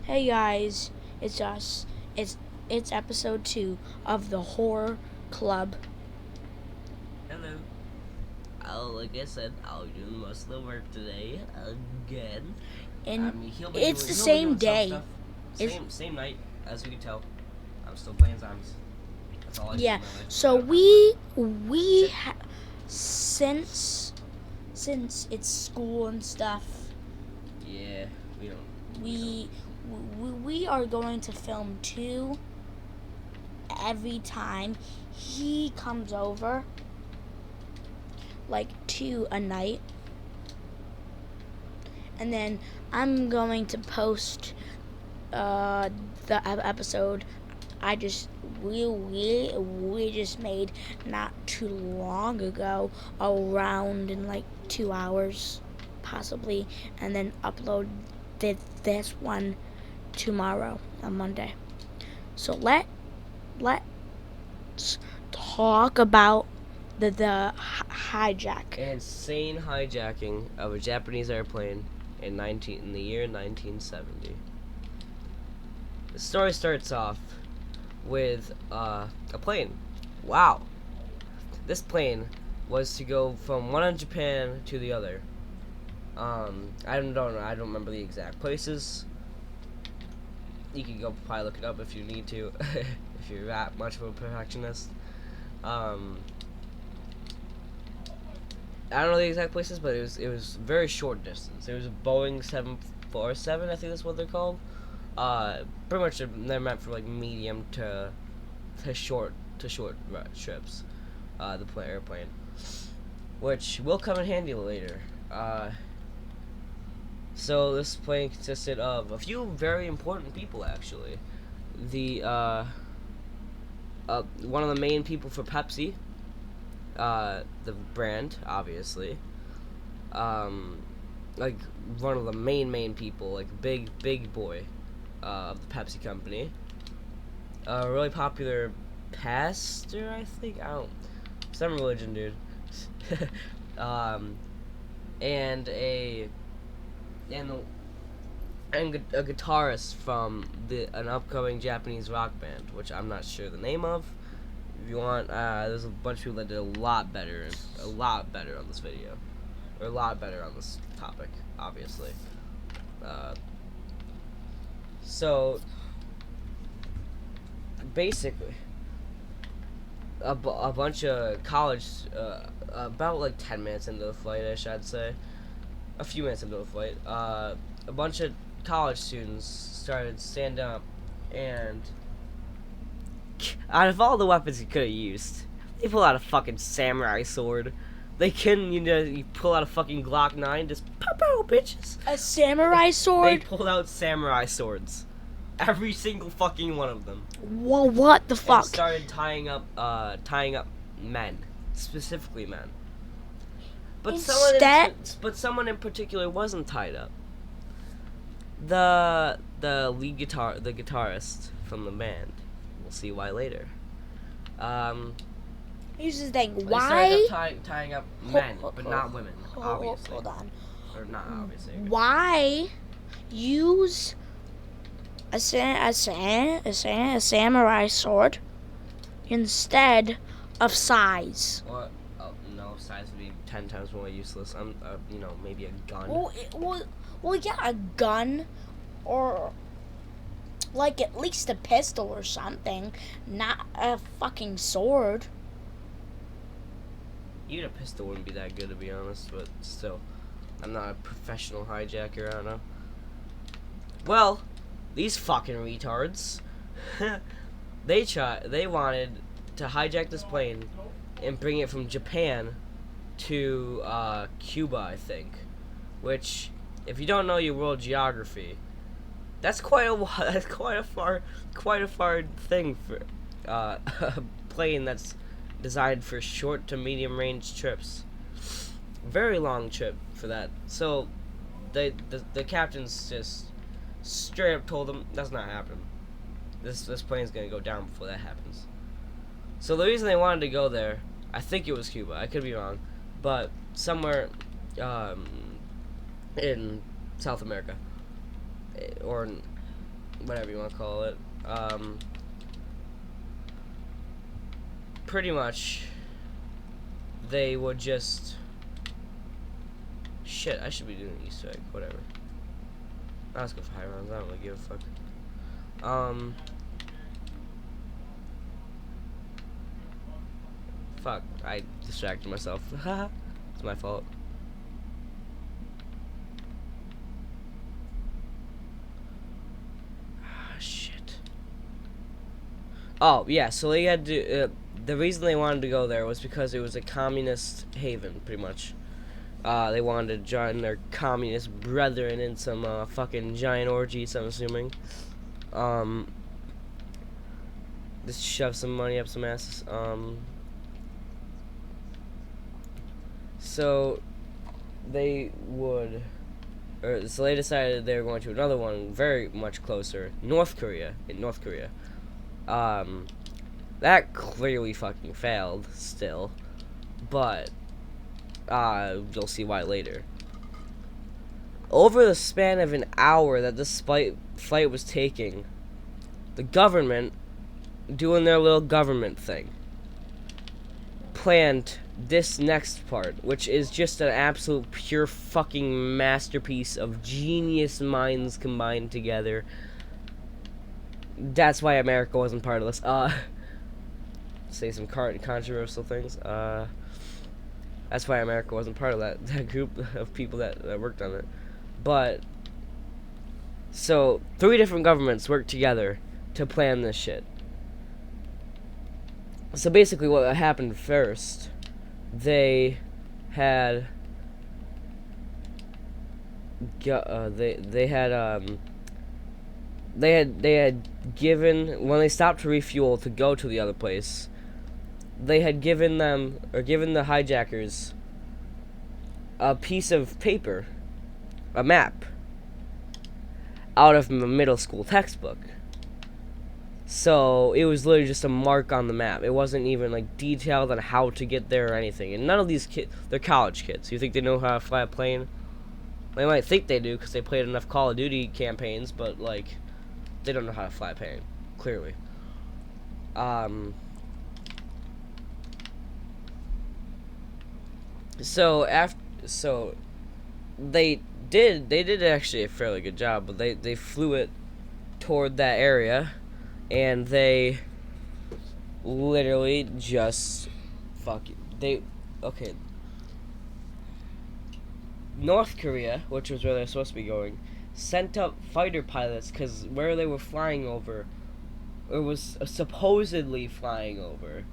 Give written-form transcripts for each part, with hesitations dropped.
Hey guys, it's us. It's episode 2 of the Horror Club. Hello. Like I said, I'll be doing most of the work today again. And He'll be it's doing, the he'll be same doing some day. stuff. It's, Same night, as you can tell. I'm still playing zombies. That's all I do in yeah. my life. So I don't have we Shit. since it's school and stuff, Yeah, we don't. we are going to film 2 every time he comes over, like 2 a night. And then I'm going to post the episode we just made not too long ago, around in like 2 hours possibly, and then upload this one tomorrow on Monday. So let's talk about the hijack. Insane hijacking of a Japanese airplane in the year 1970. The story starts off with a plane. Wow. This plane was to go from one end of Japan to the other. I don't know. I don't remember the exact places. You can go probably look it up if you need to, if you're that much of a perfectionist. I don't know the exact places, but it was very short distance. It was a Boeing 747, I think that's what they're called. Pretty much they're meant for like medium to short trips. The airplane, which will come in handy later. So this plane consisted of a few very important people, actually. The one of the main people for Pepsi, the brand, obviously. Like one of the main people, like big boy, of the Pepsi company. A really popular pastor, I think. I don't. Some religion, dude. um, and a guitarist from an upcoming Japanese rock band, which I'm not sure the name of. If you want, there's a bunch of people that did a lot better on this video, or a lot better on this topic, obviously. So basically, a bunch of college, about like 10 minutes into the flight-ish, I'd say, a few minutes into the flight, a bunch of college students started standing up, and out of all the weapons you could have used, they pull out a fucking samurai sword. They can, you pull out a fucking Glock 9, just pow, bitches. A samurai sword? They pulled out samurai swords. Every single fucking one of them. Well, what the fuck? And started tying up men, specifically men. But someone in particular wasn't tied up. The guitarist from the band. We'll see why later. Here's the thing. They Why? started tying up men, but not women, obviously. Hold on. Or not obviously. Why use a samurai sword instead of size? Or no, size would be 10 times more useless. Maybe a gun. Well, yeah, a gun, or like at least a pistol or something, not a fucking sword. Even a pistol wouldn't be that good, to be honest, but still. I'm not a professional hijacker, I don't know. Well, these fucking retards, they wanted to hijack this plane and bring it from Japan to Cuba, I think. Which, if you don't know your world geography, that's quite a far thing for a plane that's designed for short to medium range trips. Very long trip for that. So the captains just straight up told them that's not happening. This plane's gonna go down before that happens. So the reason they wanted to go there, I think it was Cuba. I could be wrong, but somewhere in South America, or whatever you want to call it. Pretty much, they would just. Shit, I should be doing an Easter egg. Whatever. Let's go for high rounds. I don't really give a fuck. Fuck. I distracted myself. It's my fault. Shit. Oh, yeah, so they had to. The reason they wanted to go there was because it was a communist haven, pretty much. They wanted to join their communist brethren in some fucking giant orgies, I'm assuming. Just shove some money up some asses. So they would, so they decided they were going to another one very much closer, North Korea. In North Korea, that clearly fucking failed still, but you'll see why later. Over the span of an hour that this flight was taking, the government, doing their little government thing, planned this next part, which is just an absolute pure fucking masterpiece of genius minds combined together. That's why America wasn't part of this. Say some controversial things. That's why America wasn't part of that group of people that worked on it. But, so, 3 different governments worked together to plan this shit. So basically what happened first, they had they had given, when they stopped to refuel to go to the other place, they had given the hijackers a piece of paper, a map, out of a middle school textbook. So it was literally just a mark on the map. It wasn't even like detailed on how to get there or anything. And none of these kids, they're college kids. You think they know how to fly a plane? They might think they do because they played enough Call of Duty campaigns, but like, they don't know how to fly a plane, clearly. So they did actually a fairly good job, but they flew it toward that area, and they literally just North Korea, which was where they're supposed to be going, sent up fighter pilots because where they were flying over, or was supposedly flying over,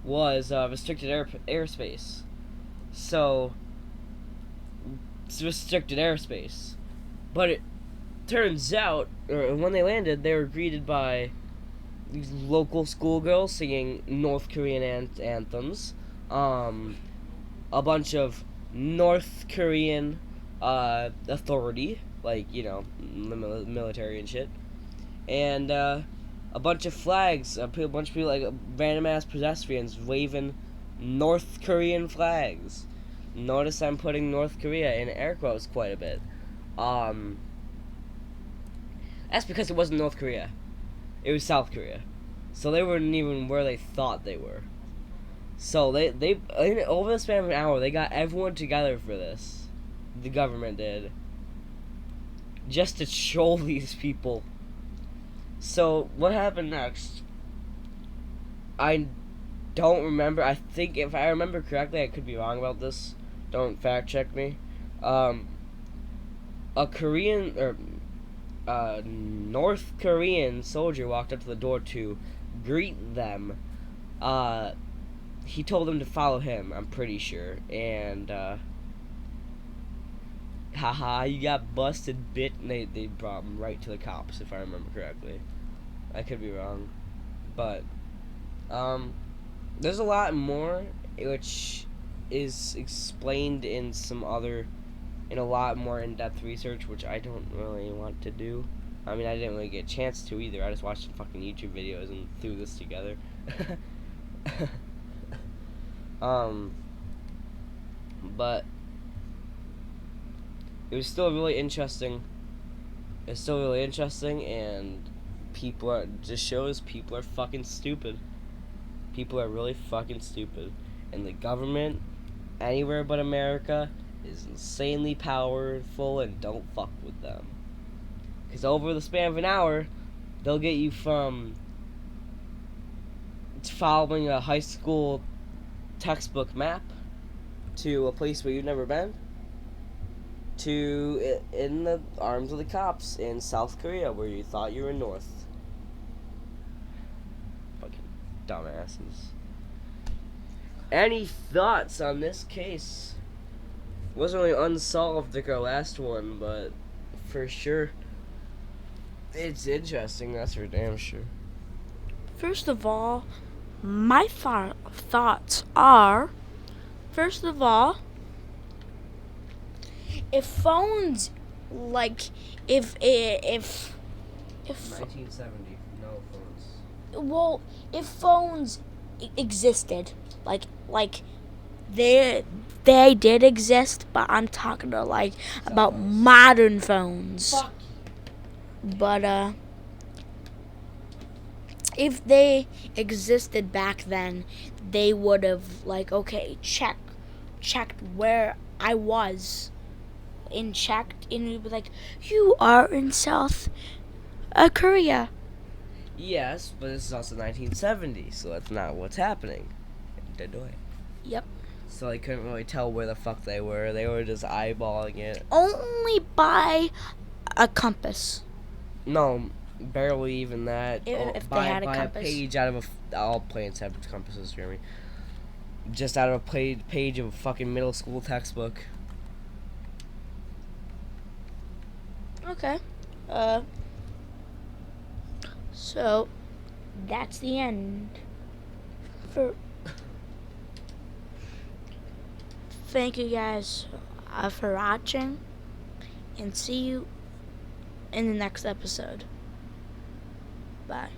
was restricted airspace. So it's restricted airspace. But it turns out, when they landed, they were greeted by these local schoolgirls singing North Korean anthems, a bunch of North Korean authority, like, you know, military and shit, and a bunch of flags, a bunch of people, like random ass pedestrians waving North Korean flags. Notice I'm putting North Korea in air quotes quite a bit. That's because it wasn't North Korea. It was South Korea. So they weren't even where they thought they were. So they over the span of an hour, they got everyone together for this. The government did. Just to troll these people. So what happened next? I don't remember. I think if I remember correctly, I could be wrong about this. Don't fact check me. A Korean or North Korean soldier walked up to the door to greet them. He told them to follow him, I'm pretty sure. And haha, you got busted, bit. And they brought him right to the cops, if I remember correctly. I could be wrong, but there's a lot more which is explained in a lot more in-depth research, which I don't really want to do. I mean, I didn't really get a chance to either. I just watched some fucking YouTube videos and threw this together. But it was still really interesting It's still really interesting, and just shows people are fucking stupid. People are really fucking stupid. And the government, anywhere but America, is insanely powerful, and don't fuck with them. Because over the span of an hour, they'll get you from following a high school textbook map to a place where you've never been to in the arms of the cops in South Korea where you thought you were north. Fucking dumbasses. Any thoughts on this case? It wasn't really unsolved like our last one, but for sure it's interesting, that's for damn sure. First of all, my thoughts are, first of all, if phones, like, if 1970, no phones. well, if phones existed, like they did exist, but I'm talking to about modern phones. Fuck. But if they existed back then, they would have checked where I was, and checked, and it'd be like, you are in South Korea. Yes, but this is also 1970, so that's not what's happening. Yep. So they couldn't really tell where the fuck they were. They were just eyeballing it. Only by a compass. No, barely even that. If they had a by compass. A page out of all planes have compasses, Jeremy. Just out of a page of a fucking middle school textbook. Okay. So that's the end. Thank you guys for watching, and see you in the next episode. Bye.